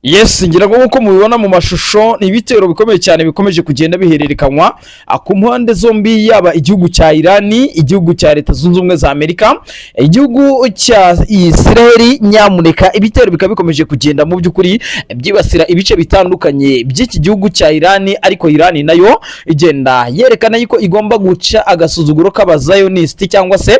Yes, ngira ngo nkuko mubibona mu mashusho ni ibitero bikomeye cyane bikomeje kugenda bihererekanywa ku mpande zombi, yaba igihugu cya Irani, igihugu cya Leta Zunze Ubumwe za Amerika, igihugu cya Israel. Nyamuneka ibitero bikaba bikomeje kugenda mu by'ukuri byibasira ibice bitandukanye by'iki gihugu cya Irani, ariko Irani nayo igenda yerekana yuko igomba guca agasuzuguro k'abazayonisti cyangwa se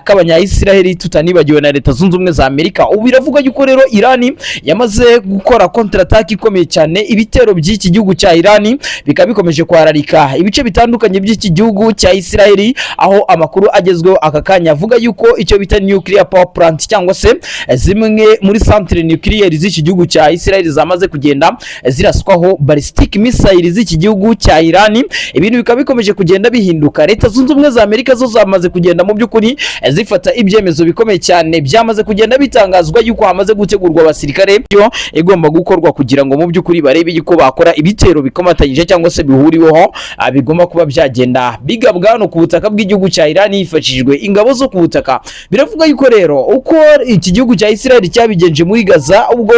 k'abanya Israel, tutanibagiwe na Leta Zunze Ubumwe za Amerika. Ubu biravuga yuko rero Irani yamaze gukora kontra attack ikomeye cyane. Ibitero by'iki gihugu cya Irani bikaba bikomeje kwararika ibice bitandukanye by'iki gihugu cya Israel, aho amakuru agezweho aka kanya avuga yuko icyo bita nuclear power plant cyangwa se zimwe muri centre nucleaire z'iki gihugu cya Israel zamaze kugenda ziraswaho ballistic missile z'iki gihugu cya Irani. Ibintu bikaba bikomeje kugenda bihinduka. Leta Zunze Ubumwe za Amerika zo zamaze kugenda mu by'ukuri zifata ibyemezo bikomeye cyane, byamaze kugenda bitangazwa yuko hamaze gutegurwa abasirikare byo igomba gukorwa kugira ngo mu by'ukuri barebe yuko bakora ibitero bikomatanyije cyangwa se bihuriweho, bigomba kuba byagenda bigabwa no ku butaka bw'igihugu cya Irani hifashishijwe ingabo zo ku butaka. Biravuga yuko rero uko iki gihugu cya Israel cyabigenje muri Gaza, ubwo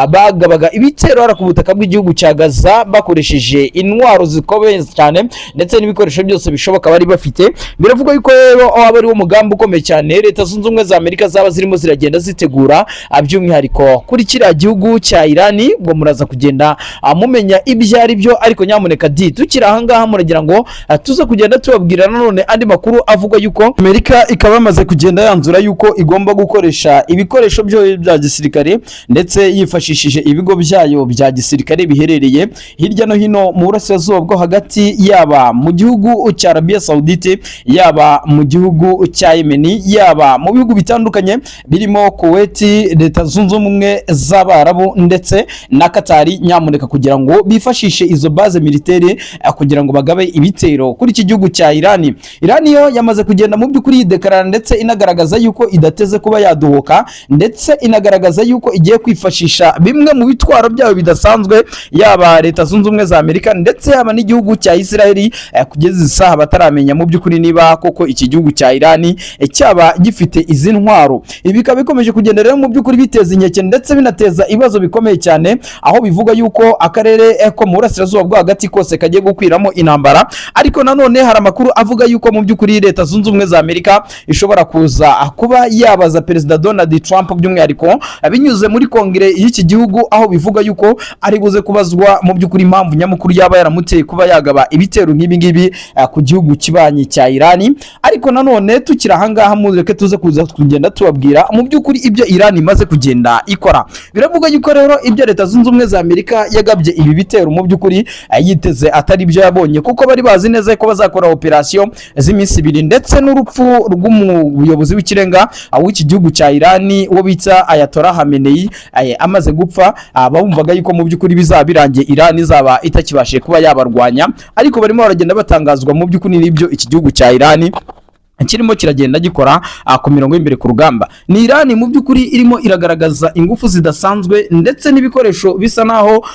bagabaga ibitero ara ku butaka bw'igihugu cya Gaza bakoresheje intwaro zikomeye cyane ndetse n'ibikoresho byose bishoboka bari bafite. Biravuga yuko rero aba ari wo mugambi ukomeye cyane Leta Zunze Ubumwe za Amerika zaba zirimo ziragenda zitegura, by'umwihariko kuri kiriya gihugu cya Irani. Ubwo muraza kugenda mumenya ibyo ari byo, ariko nyamuneka tukiri aha ngaha muragira ngo tuza kugenda tubabwira nanone andi makuru avuga yuko Amerika ikaba yamaze kugenda yanzura yuko igomba gukoresha ibikoresho byo bya gisirikare ndetse yifashishije ibigo byayo bya gisirikare biherereye hirya no hino mu burasirazuba bwo hagati, yaba mu gihugu cya Arabia Saudite, yaba mu gihugu cya Yemen, yaba mu bihugu bitandukanye birimo Kuwait, Leta Zunze Ubumwe z'Abarabu ndetse na Katari. Nyamuneka kugira ngo bifashishe izo base militaire kugira ngo bagabe ibitero kuri iki gihugu cya Irani. Irani yo yamaze kugenda mu by'ukuri yidekarara ndetse inagaragaza yuko idateze kuba yaduhoka, ndetse inagaragaza yuko igiye kwifashisha bimwe mu bitwaro byayo bidasanzwe, yaba Leta Zunze Ubumwe za Amerika ndetse yaba n'igihugu cya Israel, kugeza isaha bataramenya mu by'ukuri niba koko iki gihugu cya Irani cyaba gifite izi ntwaro. Ibi bikaba bikomeje kugenda rero mu by'ukuri biteza inkeke ndetse binateza ibibazo bikomeye cyane, aho bivuga yuko akarere ko mu burasirazuba bwo hagati kose kagiye gukwiramo intambara. Ariko nanone hari amakuru avuga yuko mu by'ukuri Leta Zunze Ubumwe za Amerika ishobora kuza kuba yabaza Perezida Donald Trump by'umwihariko binyuze muri kongere y'iki gihugu, aho bivuga yuko ari buze kubazwa mu by'ukuri impamvu nyamukuru yaba yaramuteye kuba yagaba ibitero nk'ibi ngibi ku gihugu kibanyi cya Irani. Ariko nanone tukiri aha ngaha mureke tuze kuza kugenda tubabwira mu by'ukuri ibyo Irani imaze kugenda ikora. Biravuga yuko rero ibyo Leta Zunze Ubumwe za Amerika yagabye ibi bitero mu by'ukuri yiteze atari byo yabonye, kuko bari bazi neza ko bazakora operation z'iminsi 2 ndetse n'urupfu rw'umuyobozi w'ikirenga w'iki gihugu cya Irani wo bita Ayatollah Khamenei amaze gupfa. Bumvaga yuko mu by'ukuri bizaba birangiye Irani izaba itakibashije kuba yabarwanya, ariko barimo baragenda batangazwa mu by'ukuri n'ibyo iki gihugu cya Irani kirimo kiragenda gikora ku mirongo y'imbere ku rugamba. Ni Irani mu by'ukuri irimo iragaragaza ingufu zidasanzwe ndetse n'ibikoresho bisa naho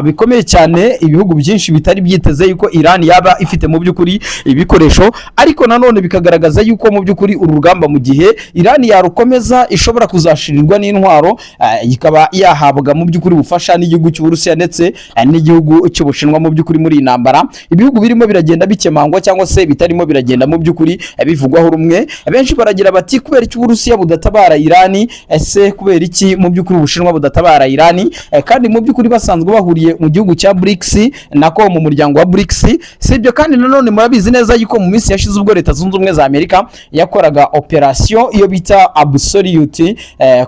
bikomeye cyane, ibihugu byinshi bitari byiteze yuko Irani yaba ifite mu by'ukuri ibikoresho. Ariko nanone bikagaragaza yuko mu by'ukuri uru rugamba mu gihe Irani yarukomeza ishobora kuzashirirwa n'intwaro, ikaba yahabwa mu by'ukuri ubufasha n'igihugu cy'Uburusiya ndetse n'igihugu cy'Ubushinwa. Mu by'ukuri muri intambara ibihugu birimo biragenda bikemangwa cyangwa se bitarimo biragenda mu by'ukuri bivugwa rumwe. Benshi baragira bati kubera iki Uburusiya budatabara Irani, ese kubera iki mu by'ukuri Ubushinwa budatabara Irani? Kandi mu by'ukuri basanzwe bahuriye mu gihugu cya BRICS nako mu muryango wa BRICS. Sibyo kandi nanone murabizi neza yuko mu minsi yashize ubwo Leta Zunze Ubumwe za Amerika yakoraga operation iyo bita absolute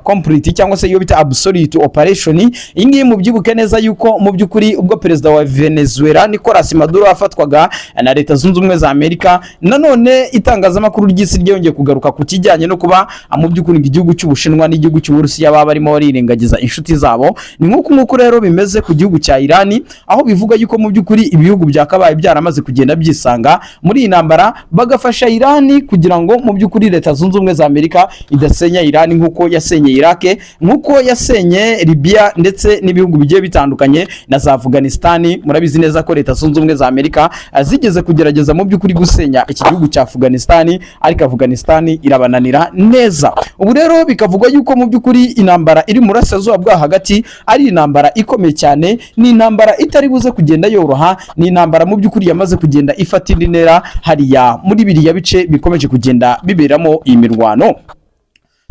complete cyangwa se iyo bita absolute operation. Iyi ngiyi mu byibuke neza yuko mu by'ukuri ubwo perezida wa Venezuela Nicolas Maduro afatwaga na Leta Zunze Ubumwe za Amerika, nanone itangazamakuru ry'isi ryongeye kugaruka ku kijyanye no kuba mu by'ukuri igihugu cy'Ubushinwa n'igihugu cy'Uburusiya baba barimo barirengagiza inshuti zabo. Ni nk'uko rero bimeze ku gihugu cya Irani, aho bivuga yuko mu by'ukuri ibihugu byakabaye byaramaze kugenda byisanga muri iyi ntambara bagafasha Irani kugira ngo mu by'ukuri Leta Zunze Ubumwe za Amerika idasenya Irani nk'uko yasenye Iraq, nk'uko yasenye Libya ndetse n'ibihugu bigiye bitandukanye na za Afghanistan. Murabizi neza ko Leta Zunze Ubumwe za Amerika zigeze kugerageza mu by'ukuri gusenya iki gihugu cya Afghanistan, ariko Afghanistan irabananira neza. Ubu rero bikavugwa yuko mu by'ukuri intambara iri mu burasirazuba bwa hagati ari intambara ikomeye cyane, ni intambara itari buze kugenda yoroha, ni intambara mu by'ukuri yamaze kugenda ifata indi ntera hariya muri biriya bice bikomeje kugenda biberamo iyi mirwano.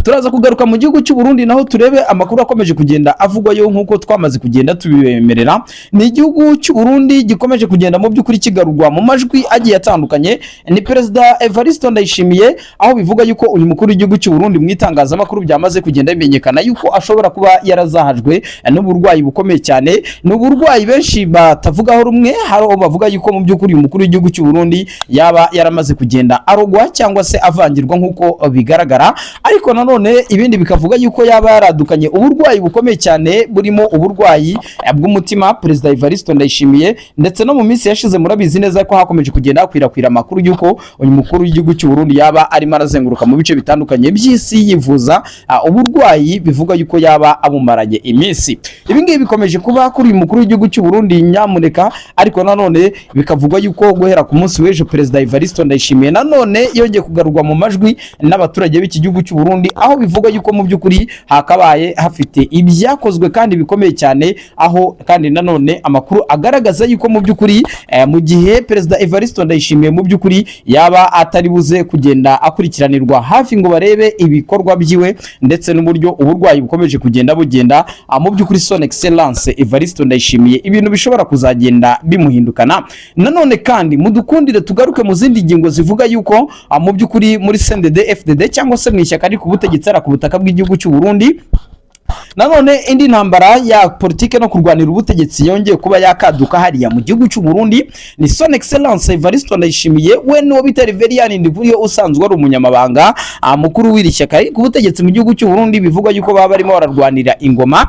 Turaza kugaruka mu gihugu cy'u Burundi naho turebe amakuru akomeje kugenda avugwayo nkuko twamaze kugenda tubibemerera. Ni igihugu cy'u Burundi gikomeje kugenda mu by'ukuri kigarurwa mu majwi agiye atandukanye. Ni Perezida Evariste Ndayishimiye, aho bivuga yuko uyu mukuru w'igihugu cy'u Burundi mu itangazamakuru byamaze kugenda bimenyekana yuko ashobora kuba yarazahajwe n'uburwayi bukomeye cyane. Ni uburwayi benshi batavugaho rumwe, hari bavuga yuko mu by'ukuri uyu mukuru w'igihugu cy'u Burundi yaba yaramaze kugenda arogwa cyangwa se avangirwa nkuko bigaragara, ariko none ibindi bikavuga yuko yaba yaradukanye uburwayi bukomeye cyane burimo uburwayi bw'umutima. Perezida Evariste Ndayishimiye ndetse no mu minsi yashize murabizi neza ko hakomeje kugenda hakwirakwira amakuru yuko uyu mukuru w'igihugu cy'u Burundi yaba arimo arazenguruka mu bice bitandukanye by'isi yivuza uburwayi bivuga yuko yaba abumaranye iminsi. Ibi ngibi bikomeje kuba kuri uyu mukuru w'igihugu cy'u Burundi nyamuneka, ariko nanone bikavugwa yuko guhera ku munsi w'ejo Perezida Evariste Ndayishimiye nanone yongeye kugarurwa mu majwi n'abaturage b'iki gihugu cy'u Burundi, aho bivuga yuko mu by'ukuri hakabaye hafite ibyakozwe kandi bikomeye cyane, aho kandi nanone amakuru agaragaza yuko mu by'ukuri mu gihe Perezida Evariste Ndayishimiye mu by'ukuri yaba atari buze kugenda akurikiranirwa hafi ngo barebe ibikorwa byiwe ndetse n'uburyo uburwayi bukomeje kugenda bugenda, mu by'ukuri Son Excellence Evariste Ndayishimiye ibintu bishobora kuzagenda bimuhindukana. Nanone kandi mudukundire tugaruke mu zindi ngingo zivuga yuko mu by'ukuri muri CNDD FDD cyangwa se mu ishyaka ari ku butegetsi ku butaka bw'igihugu cy'u Burundi, nanone indi ntambara ya politike no kurwanira ubutegetsi yongeye kuba yakaduka hariya mu gihugu cy'u Burundi. Ni Son Excellence Evariste Ndayishimiye we n'uwo bita Reverien Ndikuriyo usanzwe ari umunyamabanga mukuru w'iri shyaka ari ku butegetsi mu gihugu cy'u Burundi, bivugwa yuko baba barimo bararwanira ingoma,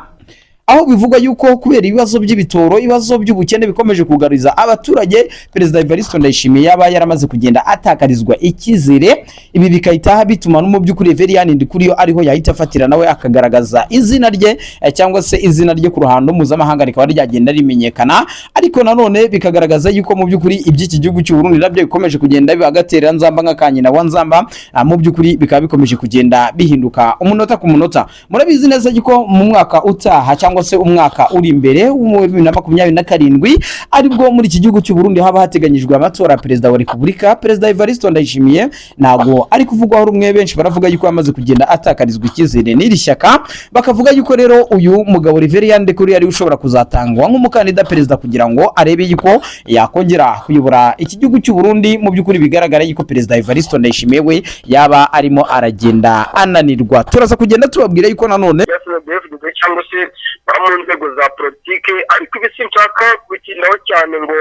aho bivuga yuko kubera ibibazo by'ibitoro, ibibazo by'ubukene bikomeje kugariza abaturage, Perezida Evariste Ndayishimiye yaba yaramaze kugenda atakarizwa ikizere. Ibi bikahita bituma no mu by'ukuri Reverien Ndikuriyo ariho yahita afatira nawe akagaragaza izina rye cyangwa se izina rye ku ruhando mpuzamahanga rikaba ryagenda rimenyekana, ariko nanone bikagaragaza yuko mu by'ukuri iby'iki gihugu cy'u Burundi nabyo bikomeje kugenda bibagatera nzamba nk'akanyina wa nzamba, mu by'ukuri bikaba bikomeje kugenda bihinduka umunota ku munota. Murabizi neza yuko mu mwaka utaha cyangwa se umwaka uri imbere wa 2027 aribwo muri iki gihugu cy'u Burundi haba hateganyijwe amatora Perezida wa Repubulika. Perezida Evariste Ndayishimiye nago ari kuvugwaho rumwe, benshi baravuga yuko yamaze kugenda atakarizwa ikizere n'iri shyaka, bakavuga yuko rero uyu mugabo Reverien Ndikuriyo ari ushobora kuzatangwa nk'umukandida perezida kugira ngo arebe yuko yakongera kuyobora iki gihugu cy'u Burundi. Mu by'ukuri bigaragara yuko Perezida Evariste Ndayishimiye we yaba arimo aragenda ananirwa. Turaza kugenda tubabwira yuko nanone cyangwa se mu nzego za politike, ariko ibi sinshaka gukinaho cyane ngo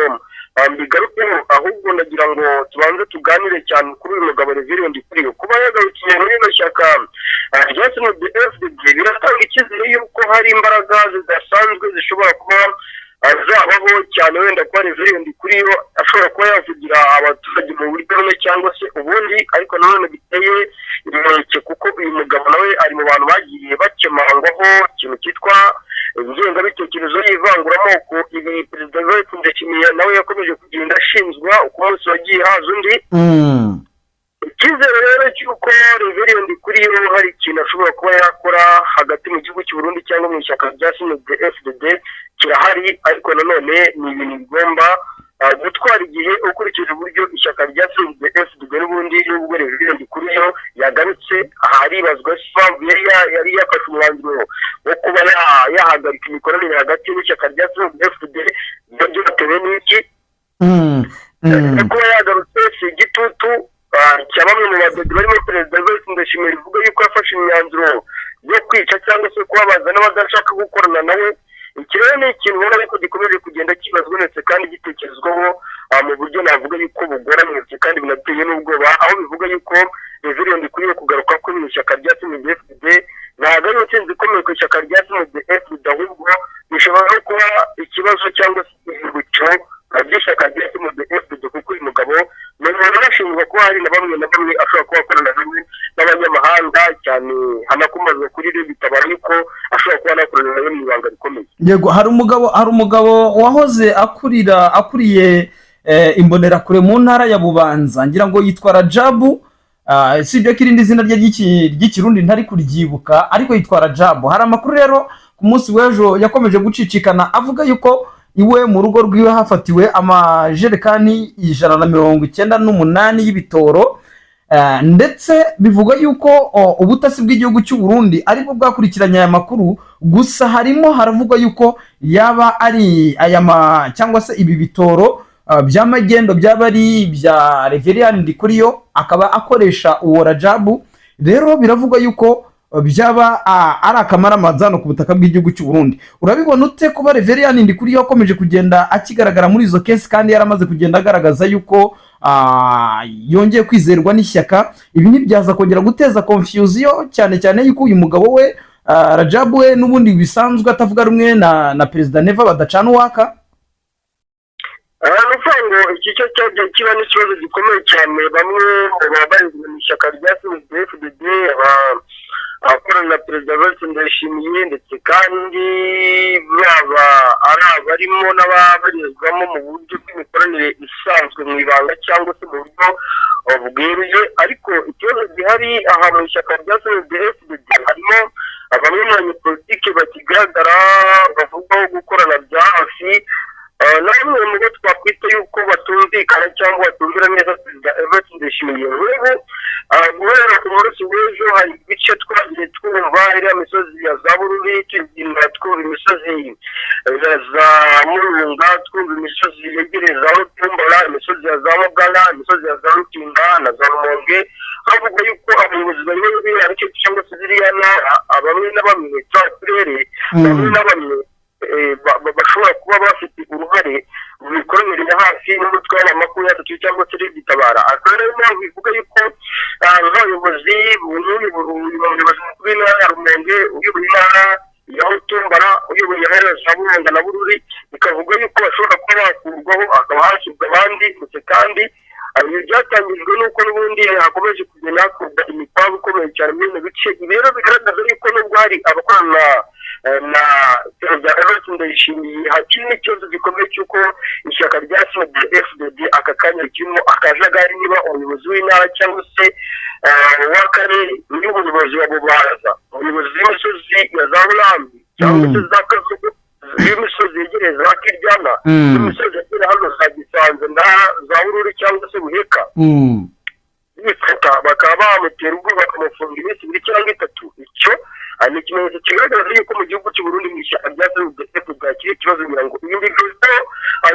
mbigarukeho, ahubwo ndagira ngo tubanze tuganire cyane kuri uyu mugabo Reverien Ndikuriyo kuba yagarukiye muri ino shyaka rya CNDD-FDD. Biratanga icyizere yuko hari imbaraga zidasanzwe zishobora kuba zabaho cyane, wenda kuba Reverien Ndikuriyo ashobora kuba yavugira abaturage mu buryo bumwe cyangwa se ubundi, ariko nanone biteye inkeke kuko uyu mugabo nawe ari mu bantu bagiye bakemangwaho ikintu cyitwa ingengabitekerezo y'ivanguramoko. Ibi Perezida Evariste Ndayishimiye nawe yakomeje kugenda ashinzwa uko umunsi wagiye haza undi. Icyizere rero cy'uko Reverien Ndikuriyo hari ikintu ashobora kuba yakora hagati mu gihugu cy'u Burundi cyangwa mu ishyaka rya CNDD-FDD kirahari, ariko nanone ni ibintu bigomba gutwara igihe ukurikije uburyo ishyaka rya CNDD-FDD n'ubundi n'ubwo Reverien Ndikuriyo yagarutse. Haribazwa impamvu yari yafashe umwanzuro wo kuba yahagarika imikoranire hagati y'ishyaka rya CNDD-FDD nabyo bitewe n'iki kuba yagarutse si igitutu cya bamwe mu badede barimo Perezida Evariste Ndayishimiye bivuga yuko yafashe imyanzuro yo kwica cyangwa se kubabaza n'abadashaka gukorana nawe. Iki rero ni ikintu ubona ariko gikomeje kugenda kibazwa ndetse kandi gitekerezwaho mu buryo navuga yuko bugoramye kandi binateye n'ubwoba, aho bivuga yuko Reverien Ndikuriyo kugaruka kuri mu ishyaka rya CNDD-FDD ntabwo ari intsinzi ikomeye ku ishyaka rya CNDD-FDD, ahubwo bishobora no kuba ikibazo cyangwa se ihindukiro ry'ishyaka rya CNDD-FDD, kuko uyu mugabo ni umuntu unashinjwa kuba hari na bamwe ashobora kuba akorana hamwe n'abanyamahanga cyane, hanakomazwa kuri rero bitabara yuko ashobora kuba anakorana nawe mu ibanga rikomeye. Yego, hari umugabo wahoze akuriye imbonerakure mu ntara ya Bubanza, ngira ngo yitwa Rajabu si ibyo ko irindi zina rye ry'ikirundi ntari kuryibuka, ariko yitwa Rajabu. Hari amakuru rero ku munsi w'ejo yakomeje gucicikana avuga yuko iwe mu rugo rwiwe hafatiwe amajerekani 198 y'ibitoro, ndetse bivuga yuko ubutasi bw'igihugu cy'u Burundi aribwo bwakurikiranye aya makuru. Gusa harimo haravugwa yuko yaba ari cyangwa se ibi bitoro by'amagendo byaba ari bya Reverien Ndikuriyo, akaba akoresha uwo Rajabu. Rero biravugwa yuko byaba ari akamaramazano ku butaka bw'igihugu cy'u Burundi. Urabibona ute kuba Reverien Ndikuriyo akomeje kugenda akigaragara muri izo case kandi yaramaze kugenda agaragaza yuko yongeye kwizerwa n'ishyaka? Ibi ntibyaza kongera guteza confusion, cyane cyane yuko uyu mugabo we Rajabu we n'ubundi bisanzwe atavuga rumwe na Perezida Neva badacana uwaka. Ngo iki cyo cyagiye kiba n'ikibazo gikomeye cyane. Bamwe mu babarizwa mu ishyaka rya CNDD-FDD abakorana na Perezida Evariste Ndayishimiye, ndetse kandi baba ari abarimo n'ababarizwamo mu buryo bw'imikoranire isanzwe mu ibanga cyangwa se mu buryo bweruye. Ariko ikibazo gihari aha mu ishyaka rya CNDD-FDD harimo bamwe mu banyepolitike bakigaragara bavugwaho gukorana bya hafi na bamwe mu bo twakwita yuko batumvikana cyangwa batumvira neza Perezida Evariste Ndayishimiye. Rero guhera ku munsi w'ejo hari ibice twagiye twumva iriya misozi ya za Bururi, tugenda twumva imisozi za Murunga, twumva imisozi yegereye za Rutumbura, imisozi ya za Mugala, imisozi ya za Rutinga na za Rumonge. Havuga yuko abayobozi bayoboye biriya bice cyangwa se ziriya ntara, bamwe na bamwe cyangwa turere, bamwe na bamwe bashobora kuba bafite uruhare mu mikoranire ya hafi n'umutwe w'amakuru yatatu cyangwa se Gitabara. Akaba rero impamvu ivuga yuko abayobozi umuyobozi mukuru w'intara ya Rumonge, uyoboye intara ya Rutumbura, uyoboye intara za Burunga na Bururi, bikavuga yuko bashobora kuba bakurwaho hakaba hashyirwa abandi. Ndetse kandi ibi byatangijwe n'uko n'ubundi hakomeje kugenda hakorwa imipango ikomeye cyane muri bino bice. Ibi rero bigaragaza yuko nubwo hari abakorana na Perezida Evariste Ndayishimiye, hakiri n'ikibazo gikomeye cy'uko ishyaka rya CNDD-FDD aka kanya kirimo akajagari, niba umuyobozi w'intara cyangwa se w'akarere n'umuyobozi wa Bubanza, umuyobozi w'imisozi ya za Burambi cyangwa se za Kazugu, y'imisozi yegereye za Kiryana, y'imisozi yegereye hano za Gisanze na za Bururi cyangwa se Buheka, bifata bakaba bamutera ubwoba bakamufunga iminsi 2 cyangwa 3. Icyo ni ikimenyetso kigaragaza yuko mu gihugu cy'u Burundi mu ishyaka rya CNDD-FDD bwakiriye ikibazo kugira ngo ibi bivuze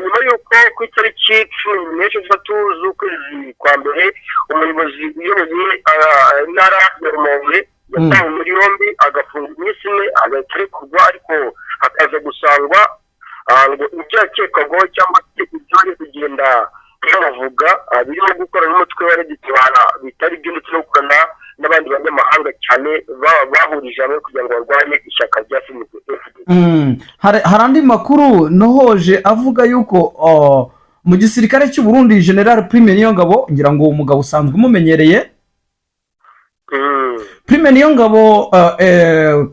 nyuma y'uko ku itariki 13 z'ukwezi kwa mbere umuyobozi uyoboye intara ya Rumonge yatawe muri yombi agafunga iminsi 4 agaterekurwa, ariko hakaza gusangwa ngo ibyo yakekwaho cyangwa se ibyo ari kugenda bavuga birimo gukora n'umutwe wa Gitabara bitari byo, ndetse no gukorana n'abandi banyamahanga cyane bahurije hamwe kugira ngo barwanye ishyaka rya CNDD-FDD. Hari andi makuru nohoje avuga yuko mu gisirikare cy'u Burundi General Prime Niyongabo, ngira ngo umugabo usanzwe umumenyereye, Prime Niyongabo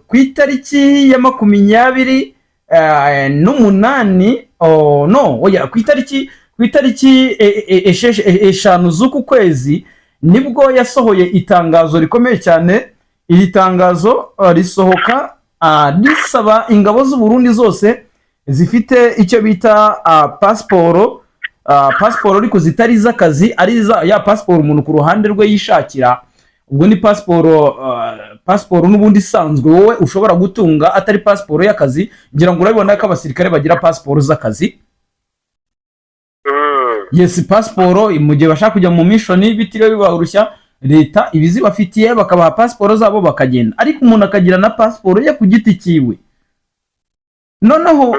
ku itariki ya 28 ku itariki 5 z'uku kwezi nibwo yasohoye itangazo rikomeye cyane. Iri tangazo risohoka risaba ingabo z'u Burundi zose zifite icyo bita pasiporo ariko zitari z'akazi, ari ya pasiporo umuntu ku ruhande rwe yishakira. Ubwo ni pasiporo n'ubundi isanzwe wowe ushobora gutunga, atari pasiporo y'akazi. Ngira ngo urabibona ko abasirikare bagira pasiporo z'akazi. Yes, pasiporo mu gihe bashaka kujya mu mission bitiriwe bibarushya, leta ibizi bafitiye bakabaha pasiporo zabo bakagenda. Ariko umuntu akagira na pasiporo ye ku giti kiwe. Noneho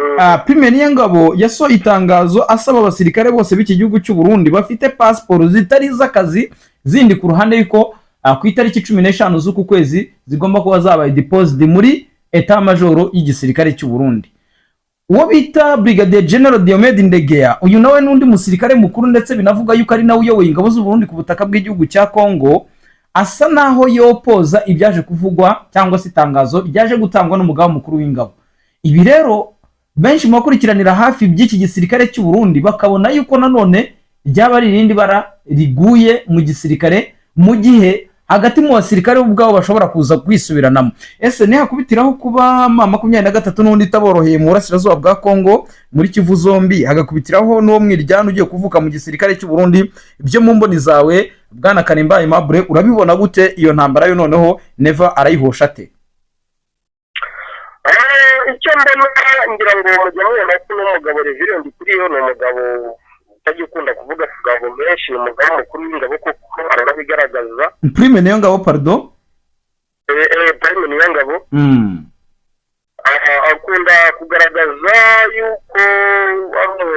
Prime Niyongabo yasohoye itangazo asaba abasirikare bose b'iki gihugu cy'u Burundi bafite pasiporo zitari z'akazi zindi ku ruhande yuko ku itariki 15 z'uku kwezi zigomba kuba zabaye deposit muri etat major y'igisirikare cy'u Burundi. Uwo bita Brigadier General Diomede Ndegea, uyu nawe n'undi musirikare mukuru, ndetse binavuga yuko ari nawe uyoboye ingabo z'u Burundi ku butaka bw'igihugu cya Kongo, asa naho yopoza ibyaje kuvugwa cyangwa se itangazo ryaje gutangwa n'umugaba mukuru w'ingabo. Ibi rero benshi mu bakurikiranira hafi by'iki gisirikare cy'u Burundi bakabona yuko nanone ryaba ari irindi bara riguye mu gisirikare mu gihe hagati mu basirikare ubwabo bashobora kuza kwisubiranamo. Ese ntihakubitiraho kuba M23 n'undi itaboroheye mu burasirazuba bwa Kongo muri Kivu zombi, hagakubitiraho n'uwo mwiryano ugiye kuvuka mu gisirikare cy'u Burundi? Ibyo mu mboni zawe bwana Karimba Aimable urabibona gute iyo ntambara yo noneho Neva arayihosha ate? icyo mbona ngira ngo mujya mubona ko n'umugabo Reverend Ndikuriyo ni umugabo utajya ukunda kuvuga amagambo menshi, ni umugabo mukuru w'ingabo kuko aranabigaragaza. Prime niyo ngabo, pardon. Prime niyo ngabo. Akunda kugaragaza yuko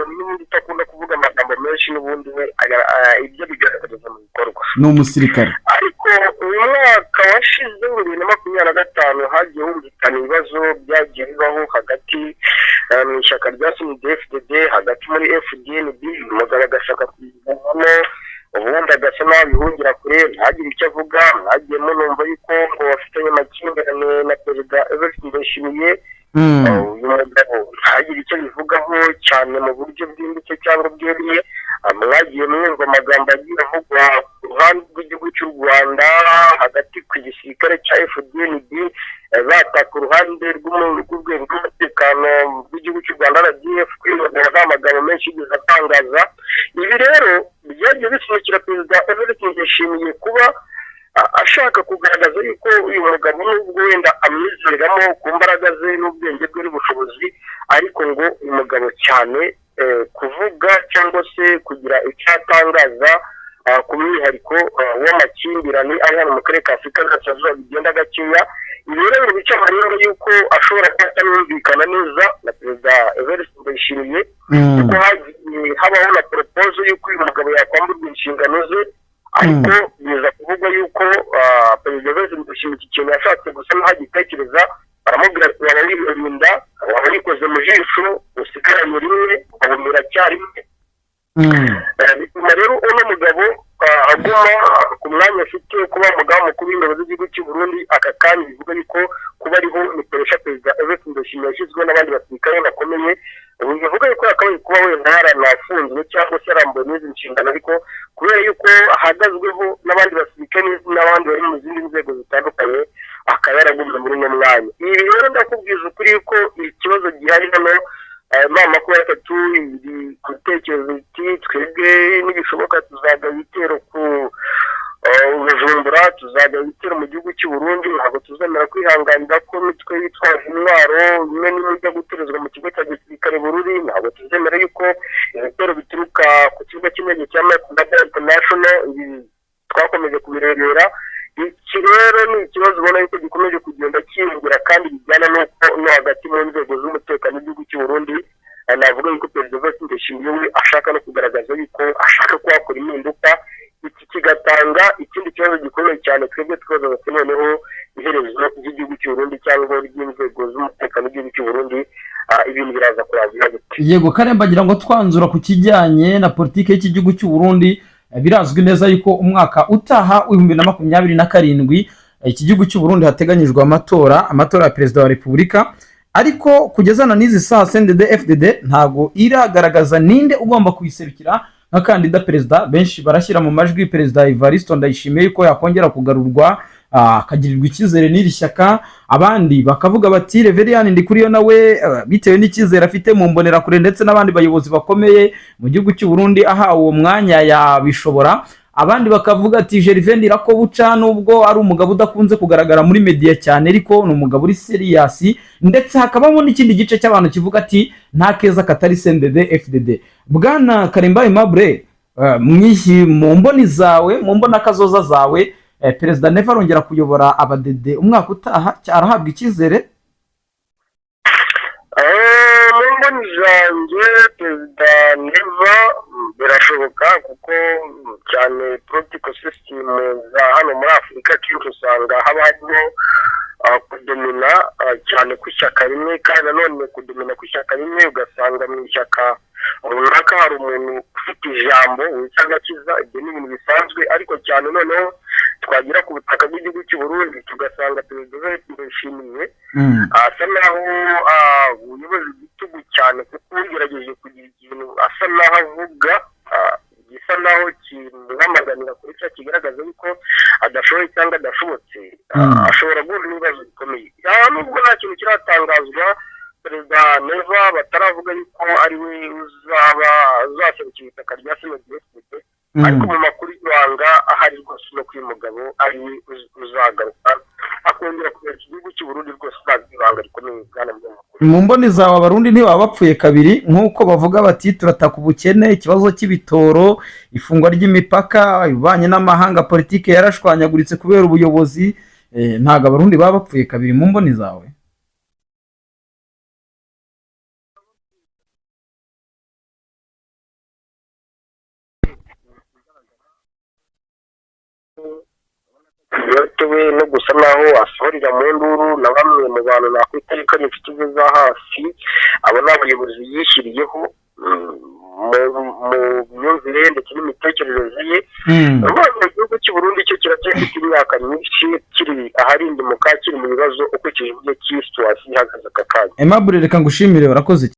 n'ubundi utakunda kuvuga amagambo menshi, n'ubundi we ibyo bigaragaza mu bikorwa. Ni umusirikare. Ariko uyu mwaka washize 2025 hagiye humvikana ibibazo byagiye bibaho hagati mu ishyaka rya CNDD-FDD, hagati muri FDNB, umugabo agashaka kuyivamo, ubundi agasa naho bihungira kure ntagire icyo avuga. Mwagiye munumva yuko ngo bafitanye amakimbirane na perezida Evariste Ndayishimiye, uyu mugabo ntagire icyo bivugaho cyane mu buryo bwimbitse cyangwa bweruye. Mwagiye mwumva amagambo agiye avugwa ku ruhande rw'igihugu cy'u Rwanda hagati ku gisirikare cya FDNB, bataka uruhande rw'urwego rw'umutekano rw'igihugu cy'u Rwanda RDF, kwiyongera amagambo menshi yigeze atangaza. Ibi rero byagiye bisohokera perezida Evariste Ndayishimiye kuba ashaka kugaragaza yuko uyu mugabo nubwo wenda amwizeramo ku mbaraga ze n'ubwenge bwe n'ubushobozi, ariko ngo uyu mugabo cyane kuvuga cyangwa se kugira icyo atangaza ku mwihariko w'amakimbirane ari hano mu karere ka Afurika y'Iburasirazuba bigenda gakeya. Ibi rero ngo bica amarenga yuko ashobora kuba atanumvikana neza na perezida Evariste Ndayishimiye, kuko habaho na proposal y'uko uyu mugabo yakwamburwa inshingano ze, ariko biza kuvuga yuko perezida Evariste Ndayishimiye iki kintu yashatse gusa n'ahagitekereza, aramubwira ati waba wirinda, waba wikoze mu jisho, usigaranye rimwe ukabumira cyarimwe. Bituma rero uno mugabo aguma ku mwanya afite kuba umugaba mukuru w'ingabo z'igihugu cy'u Burundi. Aka kanya bivuga yuko kuba ariho mikoresha perezida Evariste Ndayishimiye yashyizweho n'abandi basirikare bakomeye, bivuga yuko akabaye kuba wenda yaranafunzwe cyangwa se yarambuwe n'izi nshingano, ariko kubera yuko ahagazweho n'abandi basirikare n'abandi bari mu zindi nzego zitandukanye akaba yaragumye muri uno mwanya. Ibi rero ndakubwiza ukuri yuko ikibazo gihari hano M23 iri gutekereza iti twebwe nibishoboka tuzagaba ibitero ku Bujumbura, tuzagaba ibitero mu gihugu cy'u Burundi, ntabwo tuzemera kwihanganira ko mitwe yitwaje intwaro imwe n'imwe ijya guterezwa mu kigo cya gisirikare Bururi, ntabwo tuzemera yuko ibitero bituruka ku kigo cy'indege cya Mekunda International. Twakomeje kubirebera. Iki rero ni ikibazo ubona yuko gikomeje kugenda cyiyongera kandi bijyana n'uko no hagati mu nzego z'umutekano w'igihugu cy'u Burundi, navuga yuko perezida Evariste Ndayishimiye ashaka no kugaragaza yuko ashaka kuhakora impinduka. Iki kigatanga ikindi kibazo gikomeye cyane twebwe twibaza bati noneho iherezo ry'igihugu cy'u Burundi cyangwa ry'inzego z'umutekano w'igihugu cy'u Burundi, ibintu biraza kurangira gute? Yego Karemba, ngira ngo twanzura ku kijyanye na politiki y'iki gihugu cy'u Burundi, birazwi neza yuko umwaka utaha w'2027 iki gihugu cy'u Burundi hateganyijwe amatora ya perezida wa Repubulika, ariko kugezana n'izi saa CNDD-FDD ntago iragaragaza ninde ugomba kuyiserukira nka kandida perezida. Benshi barashyira mu majwi perezida Evariste Ndayishimiye yuko yakongera kugarurwa akagirirwa icyizere n'iri shyaka, abandi bakavuga bati Reverend Ndikuriyo nawe bitewe n'icyizere afite mu mbonerakure ndetse n'abandi bayobozi bakomeye mu gihugu cy'u Burundi ahawe uwo mwanya yabishobora. Abandi bakavuga ati Gervais Ndirakobuca nubwo ari umugabo udakunze kugaragara muri media cyane, ariko ni umugabo uri serious, ndetse hakabamo n'ikindi gice cy'abantu kivuga ati nta keza katari CNDD-FDD. Bwana Karimba Aimable, mu mboni zawe, mu mbona kazoza zawe, perezida Neva arongera kuyobora abadede umwaka utaha, arahabwa icyizere? Mu mboni zanjye perezida Neva birashoboka, kuko cyane political system za hano muri Afurika kenshi usanga haba harimo kudomina cyane kw'ishyaka rimwe, kandi nanone kudomina kw'ishyaka rimwe ugasanga mu ishyaka runaka hari umuntu ufite ijambo witwa Gakiza. Ibyo ni ibintu bisanzwe, ariko cyane noneho twagira ku butaka bw'igihugu cy'u Burundi tugasanga perezida Evariste Ndayishimiye asa naho ubuyobozi bw'igitugu cyane, kuko ugerageje kugira ikintu asa naho avuga gisa naho kimwamaganira kuri cya kigaragaza yuko adashoboye cyangwa adashobotse, ashobora guhura n'ibibazo bikomeye. Nubwo nta kintu kiratangazwa, perezida Neva bataravuga yuko ari we uzaserukira itaka rya CNDD-FDD, ariko mu makuru y'ibanga ahari rwose no kuri mugabo ari we uzagaruka akongera kubereka igihugu cy'u Burundi rwose ntabwo ibanga rikomeye bwana munyamakuru. Mu mboni zawe abarundi ntibaba bapfuye kabiri nk'uko bavuga bati turataka ubukene, ikibazo cy'ibitoro, ifungwa ry'imipaka, ibanye n'amahanga, politike yarashwanyaguritse kubera ubuyobozi, ntabwo abarundi baba bapfuye kabiri mu mboni zawe? yotewe no gusa naho asohorera mu nduru na bamwe mu bantu nakwita yuko ari inshuti ze za hafi, abo ni abayobozi yishyiriyeho mu myumvire ndetse n'imitekerereze ye. Igihugu cy'u Burundi cyo kiracyafite imyaka myinshi kiri aharindimuka, kiri mu bibazo ukurikije uburyo cy'isi ihagaze aka kanya. Aimable, reka ngushimire, urakoze.